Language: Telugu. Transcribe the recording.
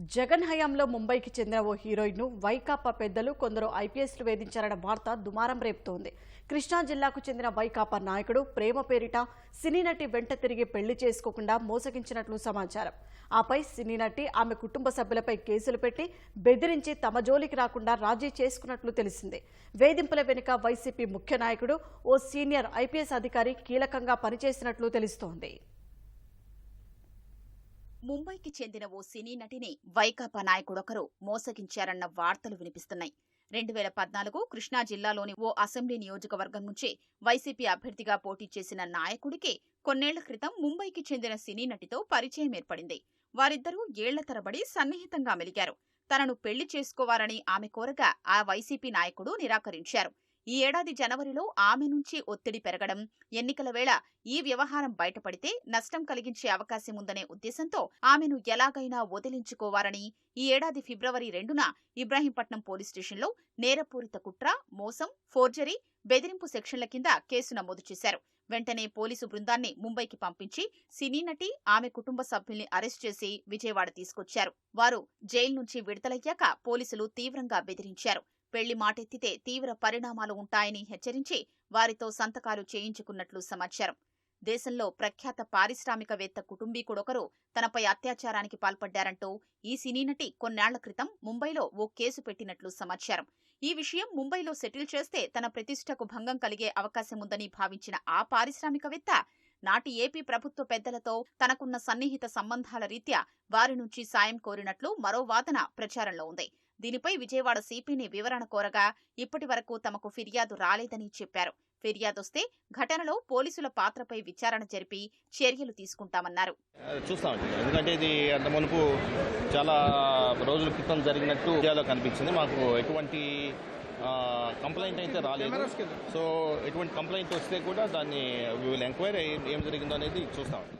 జగన్ హయాంలో ముంబైకి చెందిన ఓ హీరోయిన్ను వైకాపా పెద్దలు కొందరు ఐపీఎస్లు వేధించారన్న వార్త దుమారం రేపుతోంది. కృష్ణా జిల్లాకు చెందిన వైకాపా నాయకుడు ప్రేమ పేరిట సినీ నటి వెంట తిరిగి పెళ్లి చేసుకోకుండా మోసగించినట్లు సమాచారం. ఆపై సినీ నటి ఆమె కుటుంబ సభ్యులపై కేసులు పెట్టి బెదిరించి తమ జోలికి రాకుండా రాజీ చేసుకున్నట్లు తెలిసింది. వేధింపుల వెనుక వైసీపీ ముఖ్య నాయకుడు ఓ సీనియర్ ఐపీఎస్ అధికారి కీలకంగా పనిచేసినట్లు తెలుస్తోంది. ముంబైకి చెందిన ఓ సినీ నటిని వైకాపా నాయకుడొకరు మోసగించారన్న వార్తలు వినిపిస్తున్నాయి. 2014 కృష్ణా జిల్లాలోని ఓ అసెంబ్లీ నియోజకవర్గం నుంచి వైసీపీ అభ్యర్థిగా పోటీ చేసిన నాయకుడికి కొన్నేళ్ల క్రితం ముంబైకి చెందిన సినీ నటితో పరిచయం ఏర్పడింది. వారిద్దరూ ఏళ్ల తరబడి సన్నిహితంగా మెలిగారు. తనను పెళ్లి చేసుకోవాలని ఆమె కోరగా ఆ వైసీపీ నాయకుడు నిరాకరించారు. ఈ ఏడాది జనవరిలో ఆమె నుంచి ఒత్తిడి పెరగడం, ఎన్నికల వేళ ఈ వ్యవహారం బయటపడితే నష్టం కలిగించే అవకాశం ఉందనే ఉద్దేశంతో ఆమెను ఎలాగైనా వదిలించుకోవాలని ఈ ఏడాది ఫిబ్రవరి 2న ఇబ్రాహీంపట్నం పోలీస్ స్టేషన్లో నేరపూరిత కుట్ర, మోసం, ఫోర్జరీ, బెదిరింపు సెక్షన్ల కింద కేసు నమోదు చేశారు. వెంటనే పోలీసు బృందాన్ని ముంబైకి పంపించి సినీ నటి, ఆమె కుటుంబ సభ్యుల్ని అరెస్ట్ చేసి విజయవాడ తీసుకొచ్చారు. వారు జైలు నుంచి విడుదలయ్యాక పోలీసులు తీవ్రంగా బెదిరించారు. పెళ్లి మాటెత్తితే తీవ్ర పరిణామాలు ఉంటాయని హెచ్చరించి వారితో సంతకాలు చేయించుకున్నట్లు సమాచారం. దేశంలో ప్రఖ్యాత పారిశ్రామికవేత్త కుటుంబీకుడొకరు తనపై అత్యాచారానికి పాల్పడ్డారంటూ ఈ సినీ నటి కొన్నేళ్ల క్రితం ముంబైలో ఓ కేసు పెట్టినట్లు సమాచారం. ఈ విషయం ముంబైలో సెటిల్ చేస్తే తన ప్రతిష్టకు భంగం కలిగే అవకాశముందని భావించిన ఆ పారిశ్రామికవేత్త నాటి ఏపీ ప్రభుత్వ పెద్దలతో తనకున్న సన్నిహిత సంబంధాల రీత్యా వారి నుంచి సాయం కోరినట్లు మరో వాదన ప్రచారంలో ఉంది. దీనిపై విజయవాడ సిపిని వివరణ కోరగా ఇప్పటి వరకు తమకు ఫిర్యాదు రాలేదని చెప్పారు. ఫిర్యాదొస్తే ఘటనలో పోలీసుల పాత్రపై విచారణ జరిపి చర్యలు తీసుకుంటామన్నారు. చూస్తామండి, ఎందుకంటే ఇది అంత మునుపు చాలా రోజుల క్రితం జరిగినట్టు ఇండియాలో కనిపించింది. మాకు ఎటువంటి కంప్లైంట్ అయితే రాలేదు. సో ఎటువంటి కంప్లైంట్ వస్తే కూడా దాన్ని ఎంక్వైరీ ఏం జరిగిందో అనేది చూస్తామండి.